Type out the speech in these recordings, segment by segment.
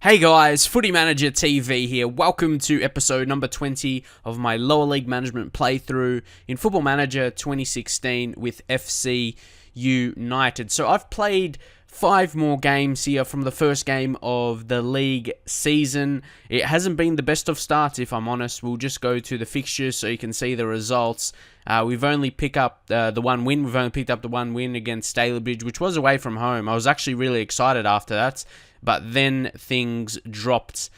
Hey guys, Footy Manager TV here. Welcome to episode number 20 of my lower league management playthrough in Football Manager 2016 with FC United. So I've played 5 more games here from the first game of the league season. It hasn't been the best of starts, if I'm honest. We'll just go to the fixtures so you can see the results. We've only picked up the one win. We've only picked up the one win against Stalybridge, which was away from home. I was actually really excited after that. But then things dropped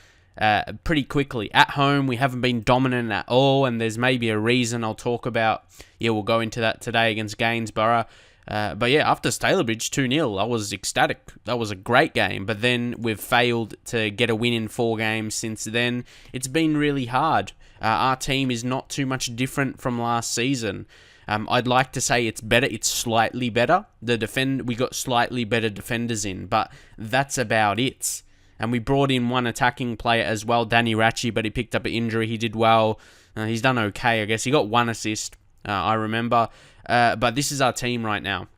pretty quickly. At home, we haven't been dominant at all, and there's maybe a reason I'll talk about. Yeah, we'll go into that today against Gainsborough. But yeah, after Stalybridge 2-0, I was ecstatic. That was a great game. But then we've failed to get a win in 4 games since then. It's been really hard. Our team is not too much different from last season. I'd like to say it's better. It's slightly better. We got slightly better defenders in, but that's about it. And we brought in one attacking player as well, Danny Ratchie, but he picked up an injury. He did well. He's done okay, I guess. He got 1 assist, I remember. But this is our team right now.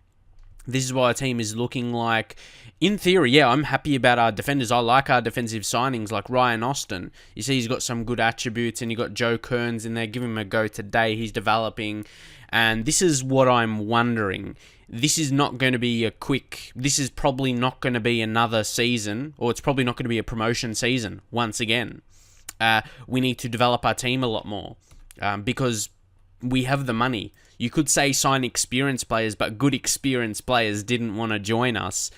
This is what our team is looking like. In theory, yeah, I'm happy about our defenders. I like our defensive signings, like Ryan Austin. You see he's got some good attributes, and you got Joe Kearns in there. Give him a go today. He's developing. And this is what I'm wondering. This is not going to be this is probably not going to be another season, or it's probably not going to be a promotion season once again. We need to develop our team a lot more because we have the money. You could say sign experienced players, but good experienced players didn't want to join us.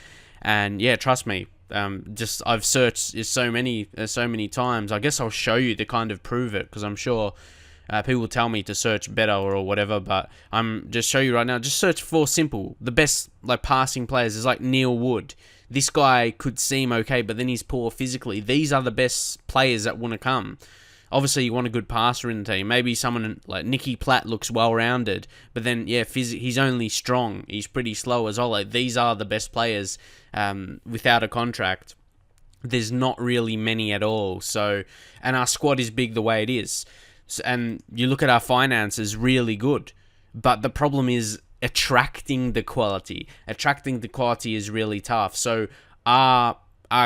And yeah, trust me, I've searched so many times. I guess I'll show you to kind of prove it, because I'm sure people tell me to search better or whatever, but I'm just show you right now. Just search for simple. The best passing players is like Neil Wood. This guy could seem okay, but then he's poor physically. These are the best players that want to come. Obviously, you want a good passer in the team. Maybe someone like Nicky Platt looks well-rounded, but then, yeah, he's only strong. He's pretty slow as well. These are the best players without a contract. There's not really many at all. So, and our squad is big the way it is. So, and you look at our finances, really good. But the problem is attracting the quality. Attracting the quality is really tough. So, our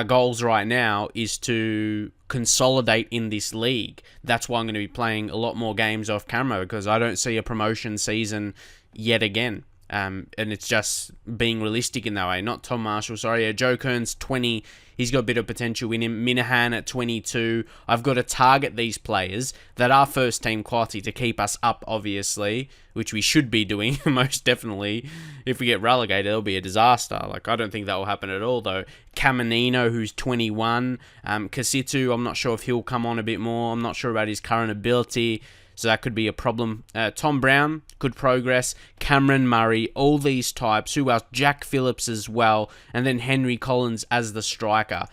goals right now is to consolidate in this league. That's why I'm going to be playing a lot more games off camera, because I don't see a promotion season yet again. And it's just being realistic in that way. Not Tom Marshall, sorry. Joe Kearns, 20. He's got a bit of potential in him. Minahan at 22. I've got to target these players that are first team quality to keep us up, obviously, which we should be doing, most definitely. If we get relegated, it'll be a disaster. I don't think that will happen at all, though. Caminino, who's 21. Kasitu, I'm not sure if he'll come on a bit more. I'm not sure about his current ability, so that could be a problem. Tom Brown, good progress. Cameron Murray, all these types. Who else? Jack Phillips as well. And then Henry Collins as the striker.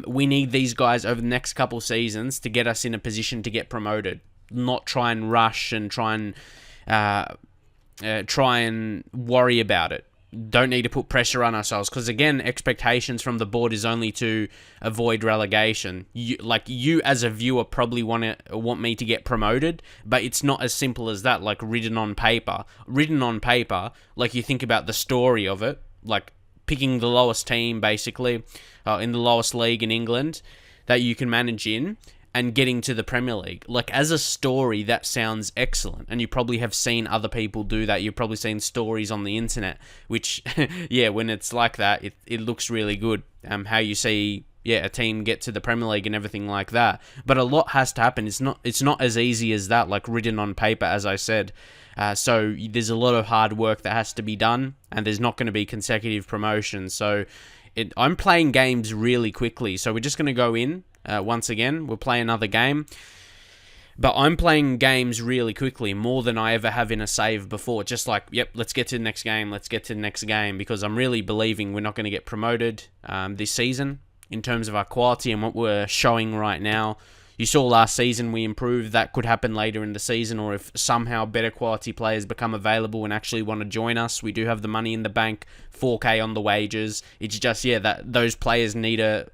We need these guys over the next couple seasons to get us in a position to get promoted. Not try and rush and try and worry about it. Don't need to put pressure on ourselves, because again, expectations from the board is only to avoid relegation. You as a viewer probably want me to get promoted, but it's not as simple as that. Written on paper, you think about the story of it, picking the lowest team basically in the lowest league in England that you can manage in, and getting to the Premier League. As a story, that sounds excellent. And you probably have seen other people do that. You've probably seen stories on the internet, which, yeah, when it's like that, it looks really good. How you see, a team get to the Premier League and everything like that. But a lot has to happen. It's not as easy as that, written on paper, as I said. So there's a lot of hard work that has to be done, and there's not going to be consecutive promotions. So I'm playing games really quickly. So we're just going to go in. Once again, we'll play another game. But I'm playing games really quickly, more than I ever have in a save before. Just let's get to the next game, because I'm really believing we're not going to get promoted this season in terms of our quality and what we're showing right now. You saw last season we improved. That could happen later in the season, or if somehow better quality players become available and actually want to join us. We do have the money in the bank, 4K on the wages. It's just, that those players need to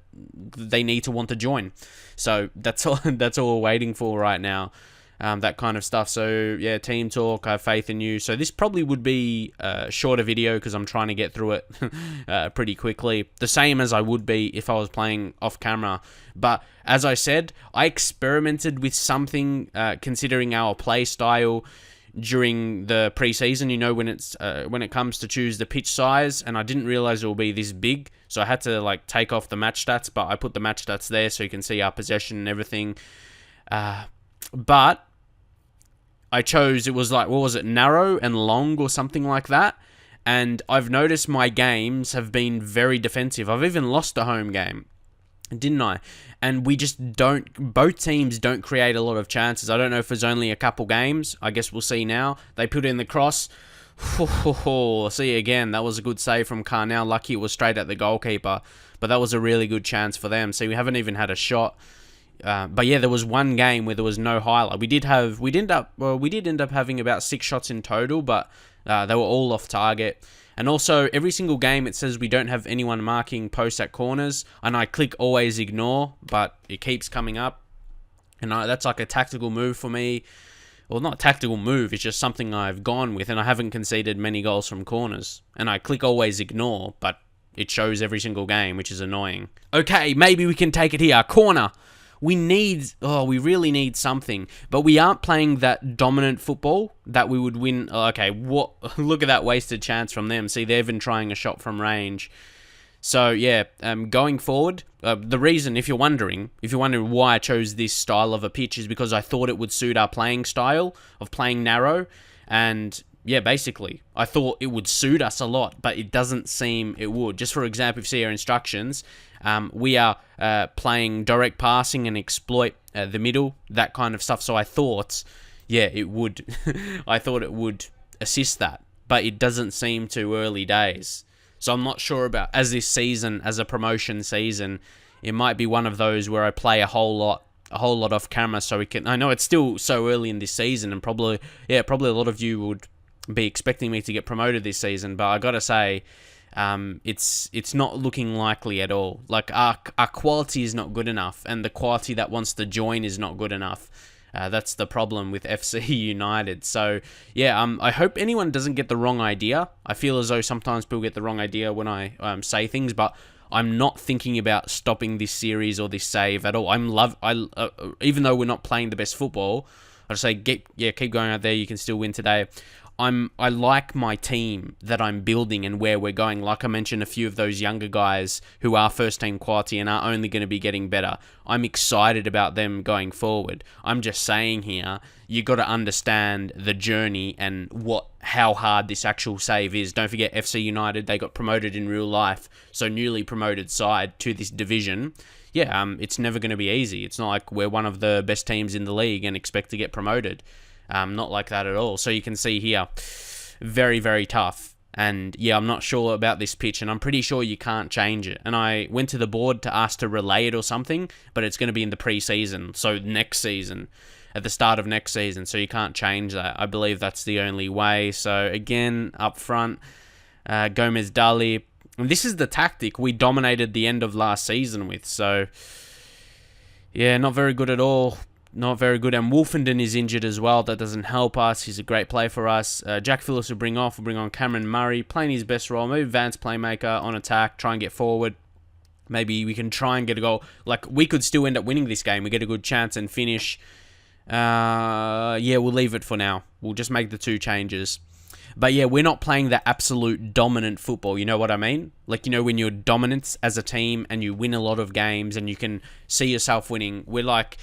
want to join. So that's all we're waiting for right now. that kind of stuff. So yeah, team talk, I have faith in you. So this probably would be a shorter video because I'm trying to get through it pretty quickly. The same as I would be if I was playing off camera. But as I said, I experimented with something considering our play style during the preseason, when it comes to choose the pitch size, and I didn't realize it will be this big, so I had to like take off the match stats, but I put the match stats there so you can see our possession and everything. But I chose, it was like, what was it, narrow and long or something like that, and I've noticed my games have been very defensive. I've even lost a home game, didn't I? And we just both teams don't create a lot of chances. I don't know if it's only a couple games. I guess we'll see now. They put in the cross. See again, that was a good save from Carnell. Lucky it was straight at the goalkeeper, but that was a really good chance for them. See, we haven't even had a shot. But yeah, there was one game where there was no highlight. We did end up having about 6 shots in total, but they were all off target. And also, every single game it says we don't have anyone marking posts at corners, and I click always ignore, but it keeps coming up. And that's like a tactical move for me. Well, not a tactical move, it's just something I've gone with, and I haven't conceded many goals from corners. And I click always ignore, but it shows every single game, which is annoying. Okay, maybe we can take it here. Corner. We really need something, but we aren't playing that dominant football that we would win. Okay, look at that wasted chance from them. See, they're even trying a shot from range. So yeah, going forward, the reason, if you're wondering why I chose this style of a pitch, is because I thought it would suit our playing style of playing narrow, and yeah, basically, I thought it would suit us a lot, but it doesn't seem it would. Just for example, if you see our instructions, we are playing direct passing and exploit the middle, that kind of stuff. So I thought, yeah, it would. I thought it would assist that, but it doesn't seem to early days. So I'm not sure about, as this season, as a promotion season, it might be one of those where I play a whole lot off camera, so we can. I know it's still so early in this season, and probably a lot of you would be expecting me to get promoted this season, but I gotta say, it's not looking likely at all. Like our quality is not good enough, and the quality that wants to join is not good enough. That's the problem with FC United. So yeah, I hope anyone doesn't get the wrong idea. I feel as though sometimes people get the wrong idea when I say things, but I'm not thinking about stopping this series or this save at all. Even though we're not playing the best football, I just say keep going out there. You can still win today. I like my team that I'm building and where we're going. Like I mentioned, a few of those younger guys who are first team quality and are only going to be getting better. I'm excited about them going forward. I'm just saying here, you got to understand the journey and how hard this actual save is. Don't forget, FC United, they got promoted in real life, so newly promoted side to this division. Yeah, it's never going to be easy. It's not like we're one of the best teams in the league and expect to get promoted. Not like that at all. So you can see here, very, very tough. And yeah, I'm not sure about this pitch, and I'm pretty sure you can't change it. And I went to the board to ask to relay it or something, but it's going to be in the pre-season, so next season, at the start of next season, so you can't change that. I believe that's the only way. So again, up front, Gomez Dali. And this is the tactic we dominated the end of last season with. So yeah, not very good at all. Not very good. And Wolfenden is injured as well. That doesn't help us. He's a great play for us. Jack Phillips will bring on Cameron Murray, playing his best role. Maybe Vance playmaker on attack, try and get forward. Maybe we can try and get a goal. Like, we could still end up winning this game. We get a good chance and finish. Yeah, we'll leave it for now. We'll just make the 2 changes. But yeah, we're not playing the absolute dominant football. You know what I mean? Like, when you're dominant as a team and you win a lot of games and you can see yourself winning. We're like...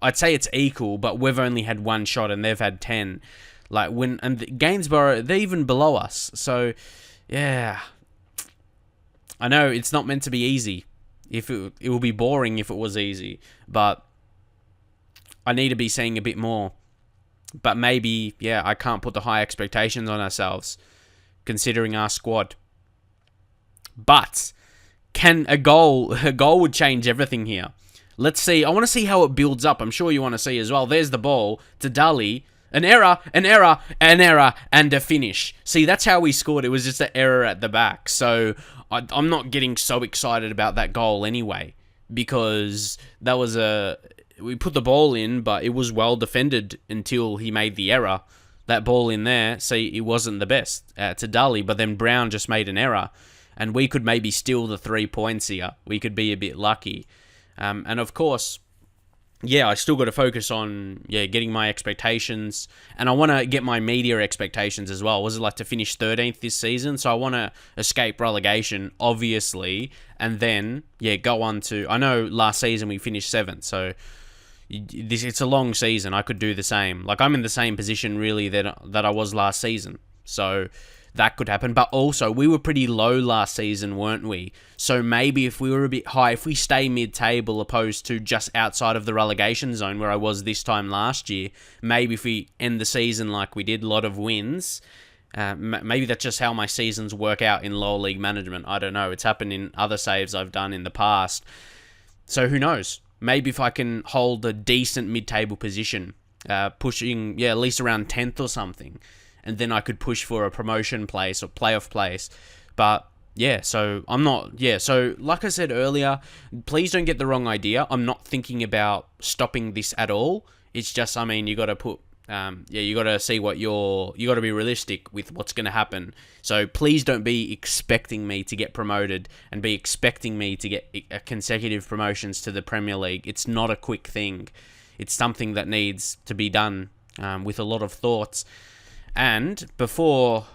I'd say it's equal, but we've only had 1 shot and they've had 10. Gainsborough, they're even below us. So, yeah. I know it's not meant to be easy. It would be boring if it was easy, but I need to be seeing a bit more. But maybe, yeah, I can't put the high expectations on ourselves, considering our squad. But a goal would change everything here. Let's see. I want to see how it builds up. I'm sure you want to see as well. There's the ball to Dali. An error, and a finish. See, that's how we scored. It was just an error at the back. So I'm not getting so excited about that goal anyway, because that was we put the ball in, but it was well defended until he made the error. That ball in there, see, it wasn't the best to Dully, but then Brown just made an error, and we could maybe steal the 3 points here. We could be a bit lucky. And of course, yeah, I still got to focus on getting my expectations, and I want to get my media expectations as well. Was it like to finish 13th this season? So I want to escape relegation, obviously, and then go on to. I know last season we finished 7th, so it's a long season. I could do the same. Like I'm in the same position really that I was last season, so that could happen. But also, we were pretty low last season, weren't we? So maybe if we were a bit high, if we stay mid-table opposed to just outside of the relegation zone where I was this time last year, maybe if we end the season like we did, a lot of wins, maybe that's just how my seasons work out in lower league management. I don't know. It's happened in other saves I've done in the past. So who knows? Maybe if I can hold a decent mid-table position, pushing, at least around 10th or something, and then I could push for a promotion place or playoff place. But so I'm not, so like I said earlier, please don't get the wrong idea. I'm not thinking about stopping this at all. It's just, I mean, you got to put, you got to see what you got to be realistic with what's going to happen. So please don't be expecting me to get promoted and be expecting me to get consecutive promotions to the Premier League. It's not a quick thing. It's something that needs to be done with a lot of thoughts. And before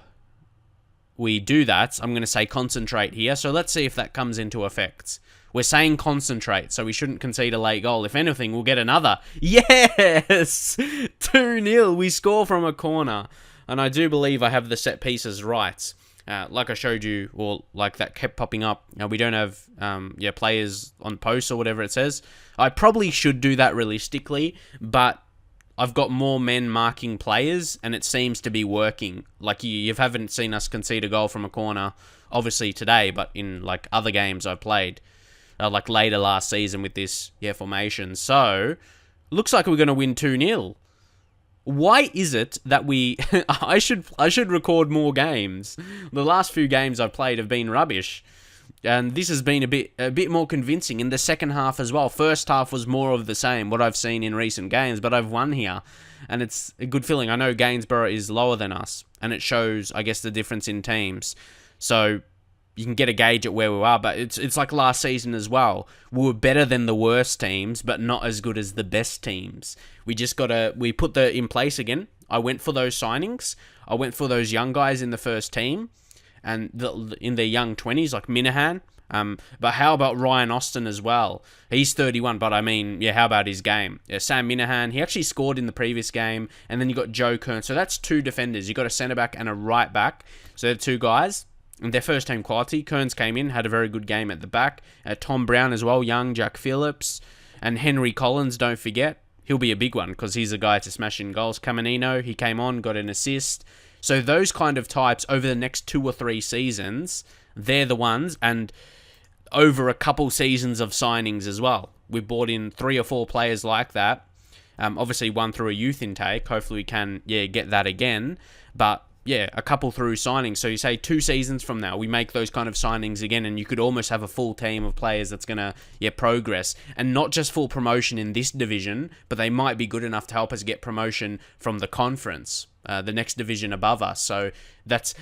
we do that, I'm going to say concentrate here. So let's see if that comes into effect. We're saying concentrate, so we shouldn't concede a late goal. If anything, we'll get another. Yes! 2-0. We score from a corner. And I do believe I have the set pieces right. Like I showed you, or like that kept popping up. We don't have players on posts or whatever it says. I probably should do that realistically, but I've got more men marking players, and it seems to be working. Like, you haven't seen us concede a goal from a corner, obviously today, but in, like, other games I've played, like later last season with this, formation. So, looks like we're going to win 2-0. Why is it that we... I should record more games. The last few games I've played have been rubbish. And this has been a bit more convincing in the second half as well. First half was more of the same, what I've seen in recent games, but I've won here. And it's a good feeling. I know Gainsborough is lower than us, and it shows, I guess, the difference in teams. So you can get a gauge at where we are, but it's like last season as well. We were better than the worst teams, but not as good as the best teams. We just we put that in place again. I went for those signings. I went for those young guys in the first team, and in their young 20s, like Minahan. But how about Ryan Austin as well? He's 31, but I mean, how about his game? Sam Minahan, he actually scored in the previous game, and then you got Joe Kern. So that's 2 defenders. You got a centre-back and a right-back. So they're 2 guys. And their first team quality. Kearns came in, had a very good game at the back. Tom Brown as well, young Jack Phillips. And Henry Collins, don't forget. He'll be a big one because he's a guy to smash in goals. Caminino, he came on, got an assist. So those kind of types over the next 2 or 3 seasons, they're the ones. And over a couple seasons of signings as well. We brought in 3 or 4 players like that. Obviously one through a youth intake. Hopefully we can get that again. But a couple through signings. So you say 2 seasons from now, we make those kind of signings again, and you could almost have a full team of players that's going to progress. And not just full promotion in this division, but they might be good enough to help us get promotion from the conference, the next division above us. So that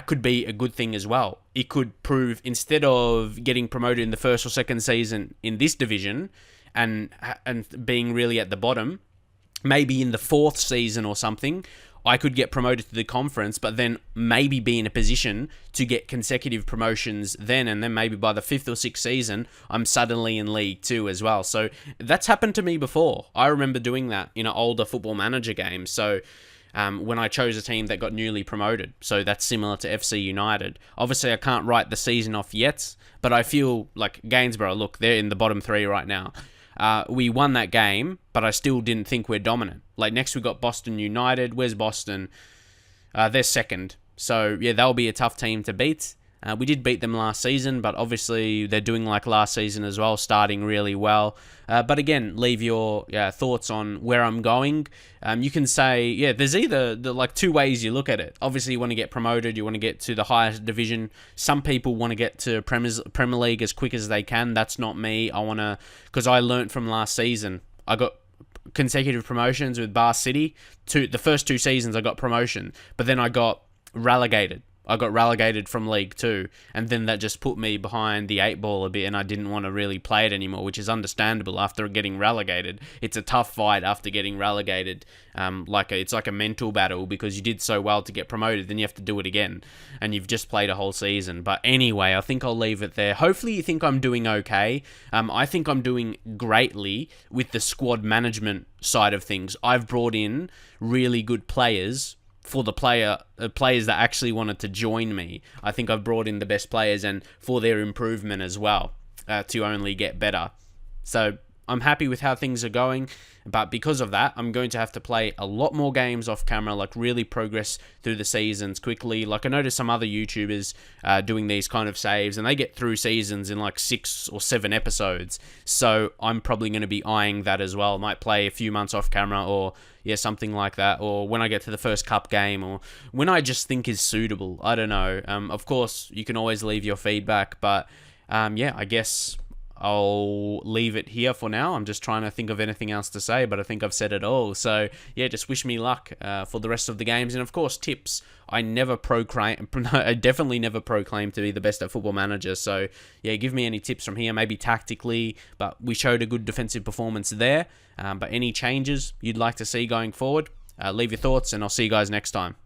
could be a good thing as well. It could prove, instead of getting promoted in the first or second season in this division and being really at the bottom, maybe in the 4th season or something, I could get promoted to the conference, but then maybe be in a position to get consecutive promotions then, and then maybe by the 5th or 6th season, I'm suddenly in League 2 as well. So that's happened to me before. I remember doing that in an older Football Manager game. So when I chose a team that got newly promoted. So that's similar to FC United. Obviously, I can't write the season off yet, but I feel like Gainsborough, look, they're in the bottom 3 right now. We won that game, but I still didn't think we're dominant. Like, next we got Boston United. Where's Boston? They're second. So, they'll be a tough team to beat. We did beat them last season, but obviously they're doing like last season as well, starting really well. But again, leave your thoughts on where I'm going. You can say, there's either like 2 ways you look at it. Obviously, you want to get promoted, you want to get to the highest division. Some people want to get to Premier League as quick as they can. That's not me. I want to, because I learnt from last season. I got consecutive promotions with Bar City. The first 2 seasons I got promotion, but then I got relegated. I got relegated from League 2, and then that just put me behind the 8 ball a bit, and I didn't want to really play it anymore, which is understandable after getting relegated. It's a tough fight after getting relegated. It's like a mental battle, because you did so well to get promoted, then you have to do it again, and you've just played a whole season. But anyway, I think I'll leave it there. Hopefully you think I'm doing okay. I think I'm doing greatly with the squad management side of things. I've brought in really good players for the players that actually wanted to join me. I think I've brought in the best players, and for their improvement as well, to only get better. So I'm happy with how things are going, but because of that, I'm going to have to play a lot more games off camera, like really progress through the seasons quickly. Like I noticed some other YouTubers doing these kind of saves, and they get through seasons in like 6 or 7 episodes. So I'm probably going to be eyeing that as well. Might play a few months off camera, or something like that, or when I get to the first cup game, or when I just think is suitable. I don't know. Of course, you can always leave your feedback, but I guess I'll leave it here for now. I'm just trying to think of anything else to say, but I think I've said it all. So yeah, just wish me luck for the rest of the games, and of course tips. I definitely never proclaim to be the best at Football Manager. So yeah, give me any tips from here, maybe tactically, but we showed a good defensive performance there. But any changes you'd like to see going forward, leave your thoughts, and I'll see you guys next time.